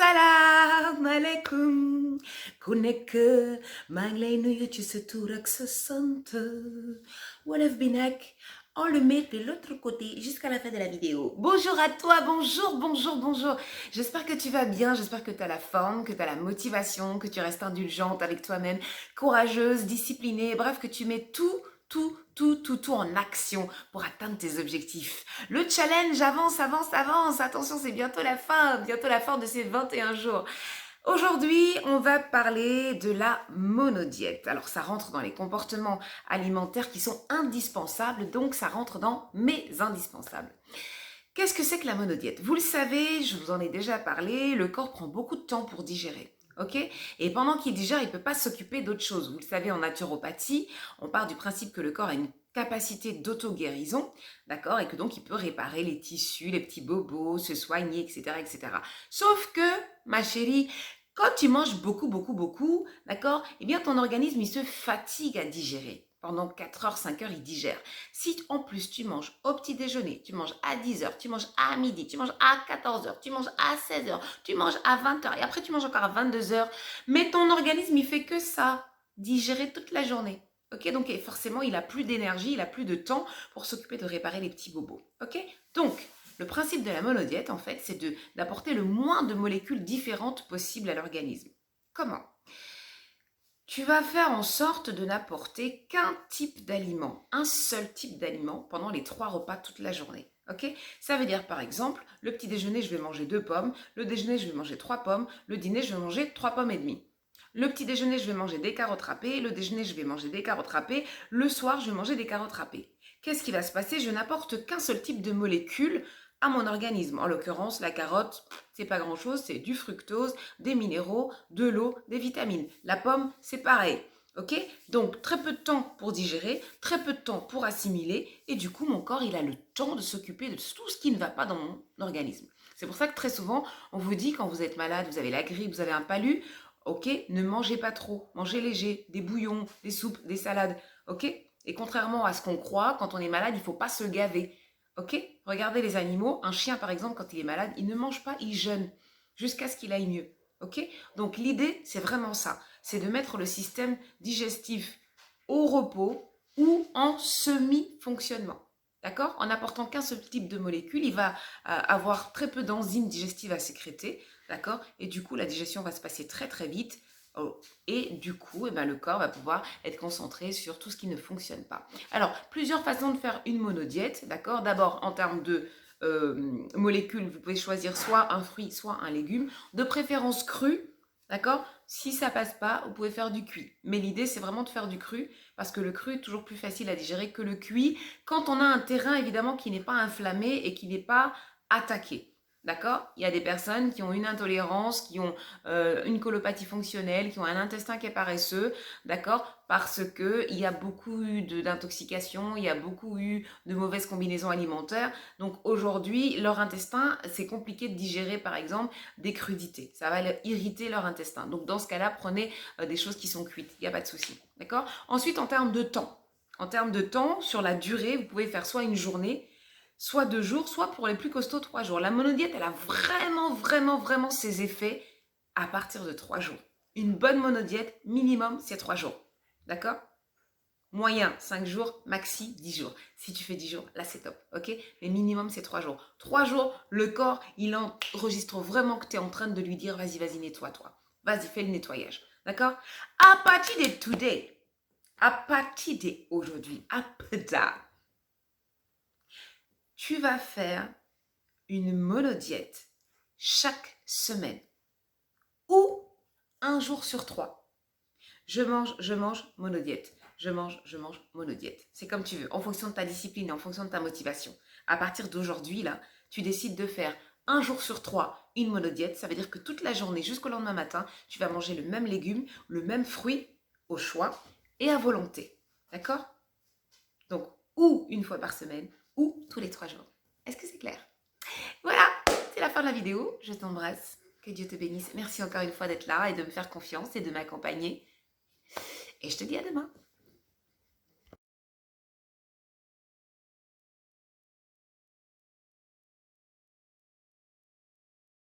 Assalamu alaikum. Ku nekk maa ngi lay nuyu ci sa tur ak sa sant. Wolof bi nag on le met de l'autre côté jusqu'à la fin de la vidéo. Bonjour à toi, bonjour, bonjour, bonjour. J'espère que tu vas bien, j'espère que tu as la forme, que tu as la motivation, que tu restes indulgente avec toi-même, courageuse, disciplinée, bref, que tu mets tout en action pour atteindre tes objectifs. Le challenge avance, avance, avance. Attention, c'est bientôt la fin de ces 21 jours. Aujourd'hui, on va parler de la monodiète. Alors, ça rentre dans les comportements alimentaires qui sont indispensables, donc ça rentre dans mes indispensables. Qu'est-ce que c'est que la monodiète? Vous le savez, je vous en ai déjà parlé, le corps prend beaucoup de temps pour digérer. Ok? Et pendant qu'il digère, il ne peut pas s'occuper d'autre chose. Vous le savez, en naturopathie, on part du principe que le corps a une capacité d'auto-guérison, d'accord? Et que donc, il peut réparer les tissus, les petits bobos, se soigner, etc., etc. Sauf que, ma chérie, quand tu manges beaucoup, d'accord? Eh bien, ton organisme, il se fatigue à digérer. Pendant 4 heures, 5 heures, il digère. Si en plus tu manges au petit déjeuner, tu manges à 10 heures, tu manges à midi, tu manges à 14 heures, tu manges à 16 heures, tu manges à 20 heures et après tu manges encore à 22 heures, mais ton organisme, il fait que ça, digérer toute la journée. Ok, donc forcément, il a plus d'énergie, il a plus de temps pour s'occuper de réparer les petits bobos. Ok, donc le principe de la monodiète, en fait, c'est d'apporter le moins de molécules différentes possibles à l'organisme. Comment? Tu vas faire en sorte de n'apporter qu'un type d'aliment, un seul type d'aliment pendant les 3 repas toute la journée. Ok? Ça veut dire par exemple, le petit déjeuner, je vais manger 2 pommes, le déjeuner, je vais manger 3 pommes, le dîner, je vais manger 3 pommes et demie. Le petit déjeuner, je vais manger des carottes râpées, le déjeuner, je vais manger des carottes râpées, le soir, je vais manger des carottes râpées. Qu'est-ce qui va se passer? Je n'apporte qu'un seul type de molécule à mon organisme. En l'occurrence, la carotte, c'est pas grand-chose, c'est du fructose, des minéraux, de l'eau, des vitamines. La pomme, c'est pareil. Ok? Donc, très peu de temps pour digérer, très peu de temps pour assimiler, et du coup, mon corps, il a le temps de s'occuper de tout ce qui ne va pas dans mon organisme. C'est pour ça que très souvent, on vous dit, quand vous êtes malade, vous avez la grippe, vous avez un palu, ok, ne mangez pas trop, mangez léger, des bouillons, des soupes, des salades, ok? Et contrairement à ce qu'on croit, quand on est malade, il ne faut pas se gaver. Ok? Regardez les animaux. Un chien, par exemple, quand il est malade, il ne mange pas, il jeûne jusqu'à ce qu'il aille mieux. Ok? Donc l'idée, c'est vraiment ça. C'est de mettre le système digestif au repos ou en semi-fonctionnement. D'accord? En n'apportant qu'un seul type de molécule, il va avoir très peu d'enzymes digestives à sécréter. D'accord? Et du coup, la digestion va se passer très très vite. Et du coup, le corps va pouvoir être concentré sur tout ce qui ne fonctionne pas. Alors, plusieurs façons de faire une monodiète, d'accord? D'abord, en termes de molécules, vous pouvez choisir soit un fruit, soit un légume, de préférence cru, d'accord? Si ça passe pas, vous pouvez faire du cuit. Mais l'idée, c'est vraiment de faire du cru, parce que le cru est toujours plus facile à digérer que le cuit, quand on a un terrain, évidemment, qui n'est pas inflammé et qui n'est pas attaqué. D'accord? Il y a des personnes qui ont une intolérance, qui ont une colopathie fonctionnelle, qui ont un intestin qui est paresseux, d'accord? Parce qu'il y a beaucoup eu d'intoxication, il y a beaucoup eu de mauvaises combinaisons alimentaires. Donc aujourd'hui, leur intestin, c'est compliqué de digérer par exemple des crudités. Ça va irriter leur intestin. Donc dans ce cas-là, prenez des choses qui sont cuites, il n'y a pas de souci. D'accord? Ensuite, en termes de temps, sur la durée, vous pouvez faire soit une journée, soit 2 jours, soit pour les plus costauds 3 jours. La monodiète, elle a vraiment ses effets à partir de 3 jours. Une bonne monodiète, minimum, c'est 3 jours. D'accord? Moyen, 5 jours, maxi, 10 jours. Si tu fais 10 jours, là, c'est top. Ok? Mais minimum, c'est 3 jours. 3 jours, le corps, il enregistre vraiment que tu es en train de lui dire, vas-y, nettoie-toi. Vas-y, fais le nettoyage. D'accord? À partir de today, à partir d'aujourd'hui, tu vas faire une monodiète chaque semaine ou un jour sur 3. Je mange, monodiète. Je mange, monodiète. C'est comme tu veux, en fonction de ta discipline, en fonction de ta motivation. À partir d'aujourd'hui, là, tu décides de faire un jour sur 3 une monodiète. Ça veut dire que toute la journée, jusqu'au lendemain matin, tu vas manger le même légume, le même fruit, au choix et à volonté. D'accord? Donc, ou une fois par semaine, ou tous les 3 jours. Est-ce que c'est clair? Voilà, c'est la fin de la vidéo. Je t'embrasse. Que Dieu te bénisse. Merci encore une fois d'être là et de me faire confiance et de m'accompagner. Et je te dis à demain.